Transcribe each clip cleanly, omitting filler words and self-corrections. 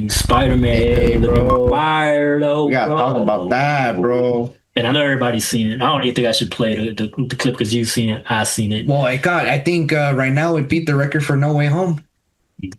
Spider-Man, Hey, the bro. Maguire, though, We gotta bro. talk about that, bro. And I know everybody's seen it. I don't even think I should play the clip because you've seen it. I've seen it. Well, I think right now it beat the record for No Way Home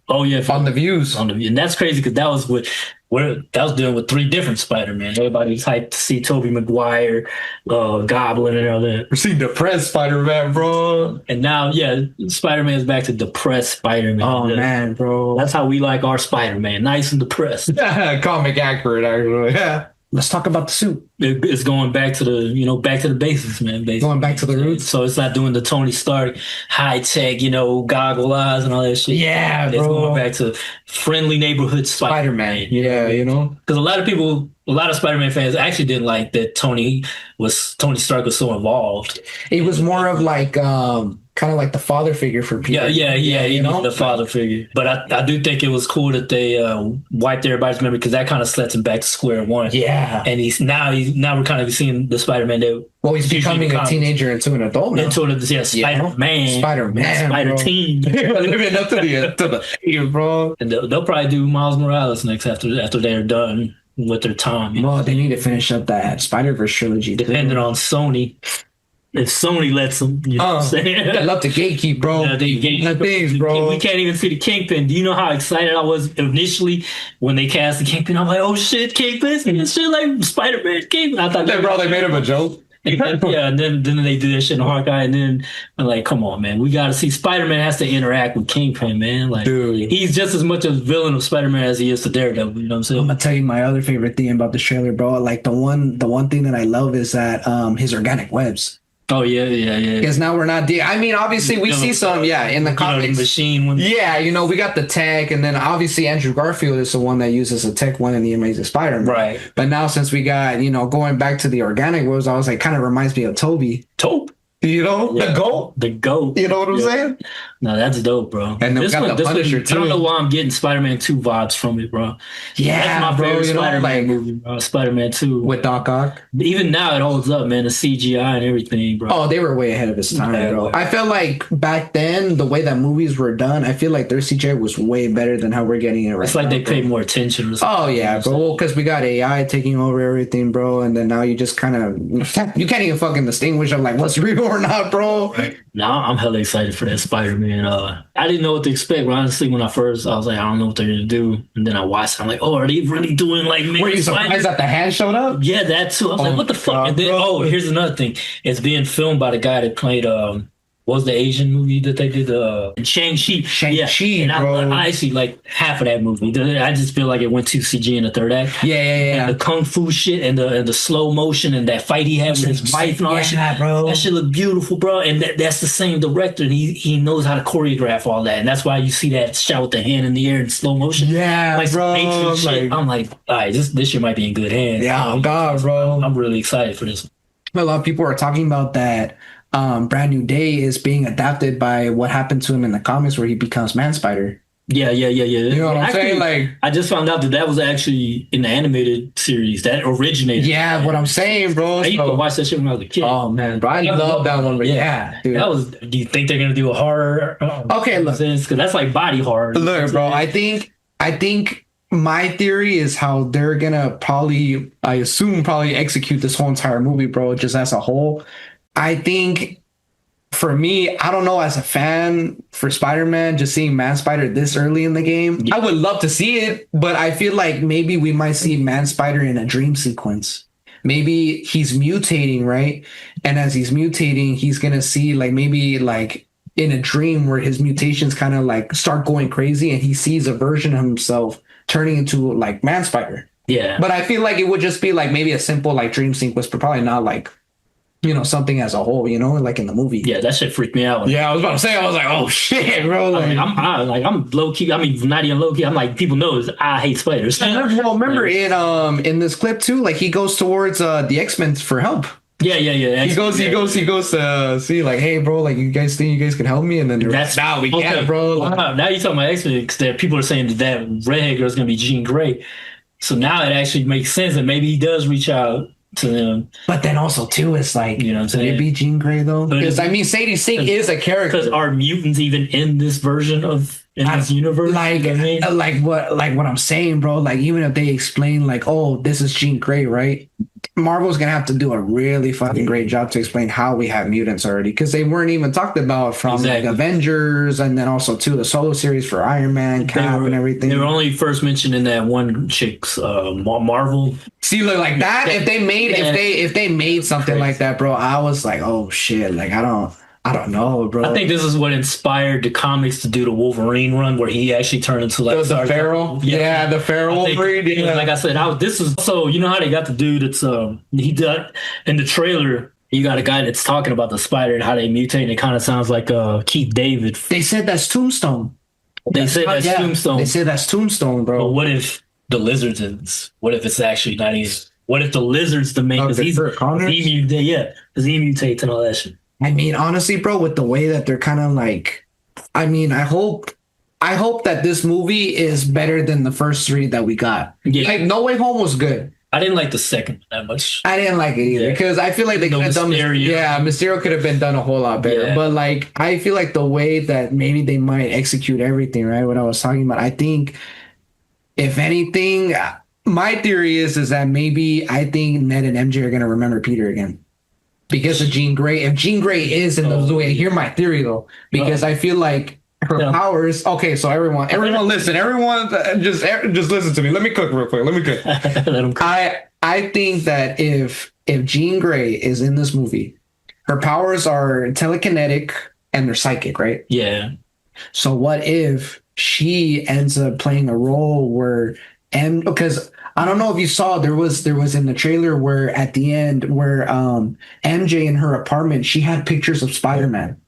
Oh yeah, on the views. and that's crazy because that was that was dealing with three different Spider-Man. Everybody was hyped to see Tobey Maguire, Goblin, and all that. We see depressed Spider-Man, bro. And now, yeah, Spider-Man's back to depressed Spider-Man. Oh man, bro. That's how we like our Spider-Man, nice and depressed. Comic accurate, actually. Yeah. Let's talk about the suit. It's going back to the basics, man. Basically. Going back to the roots. So it's not doing the Tony Stark high tech, goggle eyes and all that shit. Yeah, It's bro. going back to friendly neighborhood Spider-Man. Yeah, because a lot of Spider-Man fans actually didn't like that Tony Stark was so involved. It was more of like kind of like the father figure for people. Yeah, he was the father figure. But I do think it was cool that they wiped everybody's memory because that kind of sets him back to square one. Yeah. And now we're kind of seeing the Spider-Man that he's becoming a teenager into an adult now. Spider-Man, Spider-Team, living up to the theme, bro. And they'll probably do Miles Morales next after they're done with their time. Well, they need to finish up that Spider-Verse trilogy. Depending on Sony. If Sony lets them, you know what I'm saying? I love to gatekeep, bro. Things, bro. We can't even see the Kingpin. Do you know how excited I was initially when they cast the Kingpin? I'm like, oh shit, Kingpin, and shit like Spider-Man Kingpin. I thought they made him a joke. And then they do that shit in Hawkeye, and then I'm like, come on, man, we got to see Spider-Man has to interact with Kingpin, man. Like, dude, he's just as much a villain of Spider-Man as he is to Daredevil. You know what I'm saying? I'm gonna tell you my other favorite thing about this trailer, bro. Like the one thing that I love is that his organic webs. Oh yeah. Because now we're not. I mean, obviously we see some, in the comics. The machine one. Yeah, we got the tech, and then obviously Andrew Garfield is the one that uses a tech one in the Amazing Spider-Man. Right. But now since we got, going back to the organic webs, I was like, kind of reminds me of Toby. The goat. The goat. You know what I'm saying? No, that's dope, bro. And then we got the Punisher too. I don't know why I'm getting Spider-Man 2 vibes from it, bro. Yeah, that's my favorite Spider-Man movie, bro. Spider-Man 2 with Doc Ock. Even now, it holds up, man. The CGI and everything, bro. Oh, they were way ahead of its time, bro. I felt like back then, the way that movies were done, I feel like their CGI was way better than how we're getting it right now. It's like they paid more attention. Or something. Oh yeah, bro. Well, because we got AI taking over everything, bro, and then now you just kind of you can't even fucking distinguish of like what's real or not, bro. Right. Now I'm hella excited for that Spider-Man. I didn't know what to expect. But honestly, when I was like, I don't know what they're gonna do, and then I watched. I'm like, oh, are they really doing like? Were you surprised that the hand showed up? Yeah, that too. I was like, what the fuck? And then, here's another thing. It's being filmed by the guy that played what was the Asian movie that they did? Shang-Chi. Shang-Chi, and bro. I actually like half of that movie. I just feel like it went too CG in the third act. Yeah. And the kung fu shit and the slow motion and that fight he had with his wife and all that shit. Bro. That shit look beautiful, bro. And that's the same director. And he knows how to choreograph all that. And that's why you see that shot with the hand in the air in slow motion. Yeah, like bro. I'm like, all right, this shit might be in good hands. Yeah, oh God, bro. I'm really excited for this. A lot of people are talking about that. Brand New Day is being adapted by what happened to him in the comics where he becomes Man Spider. Yeah. You know what I'm saying? Like, I just found out that was actually in the animated series that originated. Yeah, what I'm saying, bro. I used to watch that shit when I was a kid. Oh man, bro, I love that one. Yeah, dude. That was. Do you think they're gonna do a horror? Okay, look, because that's like body horror. Look, bro, I think my theory is how they're gonna I assume execute this whole entire movie, bro, just as a whole. I think for me, I don't know, as a fan for Spider-Man, just seeing Man Spider this early in the game, I would love to see it, but I feel like maybe we might see Man Spider in a dream sequence. Maybe he's mutating, right? And as he's mutating, he's going to see maybe in a dream where his mutations kind of start going crazy and he sees a version of himself turning into Man Spider. Yeah. But I feel like it would just be maybe a simple dream sequence, but probably not something as a whole, like in the movie. Yeah, that shit freaked me out. Yeah, I was about to say, I was like, oh shit, bro. I'm low key. I mean, not even low key. I'm like, people know I hate spiders. Well, remember in this clip too, he goes towards the X-Men for help. Yeah. He goes to see hey, bro, you guys think you guys can help me? And then we can't, bro. Now you're talking about X-Men because people are saying that redhead girl's gonna be Jean Grey. So now it actually makes sense that maybe he does reach out to them. But then also too, it's what I'm saying? Would it be Jean Grey though? Because Sadie Sink is a character. Because are mutants even in this version of in this universe. Like, you know what I mean? like what I'm saying, bro. Like, even if they explain, like, oh, this is Jean Grey, right? Marvel's gonna have to do a really fucking great job to explain how we have mutants already, because they weren't even talked about from Exactly. like Avengers, and then also too the solo series for Iron Man, Cap, and everything. They were only first mentioned in that one chick's Marvel. See, look, like that. If they made something like that, bro, I was like, oh shit, like I don't know, bro. I think this is what inspired the comics to do the Wolverine run, where he actually turned into like the Feral, the Feral Wolverine. Yeah. Like I said, this is so you know how they got the dude that's he did in the trailer. You got a guy that's talking about the spider and how they mutate. And it kind of sounds like Keith David. They said that's Tombstone. They said that's Tombstone. They said that's Tombstone, bro. But what if the lizards is? What if it's actually not even? What if the lizard's the main? Because he mutates and all that shit. I mean, honestly, bro, with the way that they're kind of like, I mean, I hope that this movie is better than the first three that we got. Yeah. Like, No Way Home was good. I didn't like the second that much. I didn't like it either because I feel like they could have done. Yeah, Mysterio could have been done a whole lot better. Yeah. But like, I feel like the way that maybe they might execute everything, right? What I was talking about, I think, if anything, my theory is that maybe I think Ned and MJ are gonna remember Peter again. Because of Jean Grey. If Jean Grey is in the way, hear my theory though. Because I feel like her powers. Okay, so everyone listen. Everyone just listen to me. Let me cook real quick. Let me cook. I think that if Jean Grey is in this movie, her powers are telekinetic and they're psychic, right? Yeah. So what if she ends up playing a role where because I don't know if you saw there was in the trailer where at the end where MJ in her apartment, she had pictures of Spider-Man.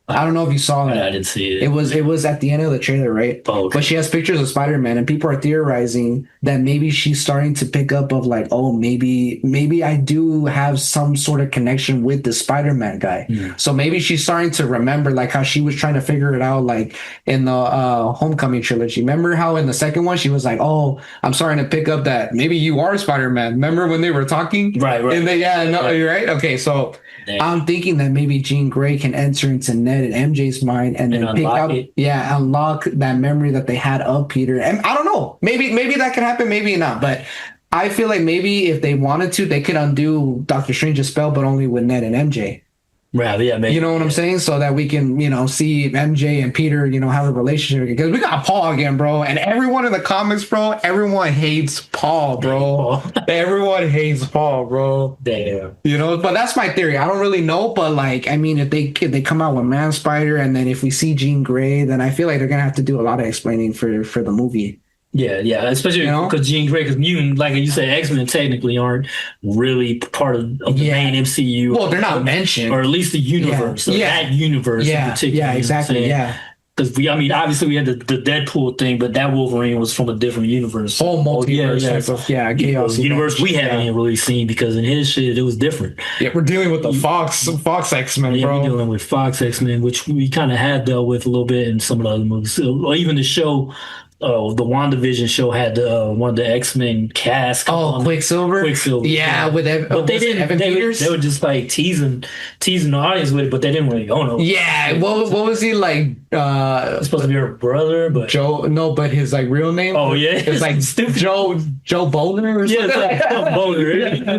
I don't know if you saw that. I didn't see it. It was at the end of the trailer, right? Oh, okay. But she has pictures of Spider-Man, and people are theorizing that maybe she's starting to pick up of like, oh, maybe I do have some sort of connection with the Spider-Man guy. Yeah. So maybe she's starting to remember like how she was trying to figure it out, like in the Homecoming trilogy. Remember how in the second one she was like, oh, I'm starting to pick up that maybe you are Spider-Man. Remember when they were talking? Right. And you're right. Okay, so. Damn. I'm thinking that maybe Jean Grey can enter into Ned and MJ's mind and then unlock that memory that they had of Peter. And I don't know, maybe that could happen, maybe not. But I feel like maybe if they wanted to, they could undo Doctor Strange's spell, but only with Ned and MJ. Right, yeah, maybe. You know what I'm saying? So that we can, see MJ and Peter, have a relationship again. Because we got Paul again, bro. And everyone in the comics, bro, everyone hates Paul, bro. Everyone hates Paul, bro. Damn. But that's my theory. I don't really know, but like, I mean, if they come out with Man Spider, and then if we see Jean Grey, then I feel like they're gonna have to do a lot of explaining for the movie. Yeah, especially because Jean Grey, because mutant, like you said, X-Men technically aren't really part of the main MCU. Well, they're not mentioned, or at least the universe, that universe in particular. Yeah, exactly. Yeah, because obviously we had the Deadpool thing, but that Wolverine was from a different universe. Whole multiverse. Chaos universe we haven't even really seen, because in his shit it was different. Yeah, we're dealing with the Fox X-Men, bro. We're dealing with Fox X-Men, which we kind of had dealt with a little bit in some of the other movies, or even the show. Oh, the WandaVision show had one of the X-Men cast. Oh, Quicksilver. Yeah, with but they didn't. Evan Peters? They were just like teasing the audience with it, but they didn't really go nowhere. Yeah, what was he like? It's supposed to be her brother, but Joe. No, but his like real name. Oh yeah, it's like stupid. Joe Boner or something. Yeah, it's like Boner. Yeah, I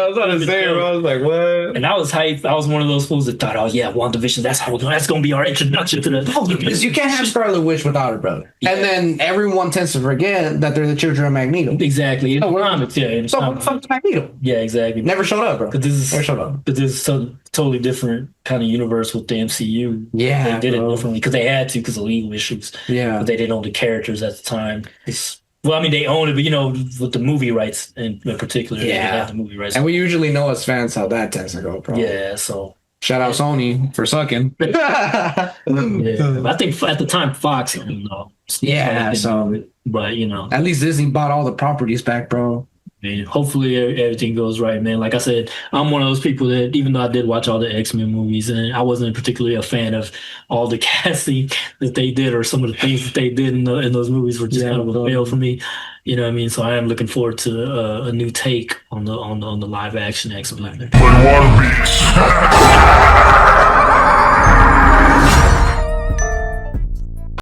was trying to say it. I was like, what? And I was hyped. I was one of those fools that thought, oh yeah, WandaVision. That's going to be our introduction to the. Because you can't have Scarlet Witch without her brother. Yeah. And then everyone tends to forget that they're the children of Magneto. Exactly. In the comics, yeah. So what the fuck's Magneto? Yeah, exactly. Never showed up, bro. Never showed up. But this is a totally different kind of universe with the MCU. Yeah, they did it differently because they had to, because of legal issues. Yeah. But they didn't own the characters at the time. They own it, but with the movie rights in particular, they have the movie rights. And we usually know as fans how that tends to go, bro. Yeah, so. Shout out Sony for sucking. Yeah, I think at the time Fox, but at least Disney bought all the properties back, bro. Man, hopefully everything goes right, man. Like I said, I'm one of those people that, even though I did watch all the X-Men movies, and I wasn't particularly a fan of all the casting that they did, or some of the things that they did in those movies were just kind of a fail for me. You know what I mean? So I am looking forward to a new take on the live action X-Men.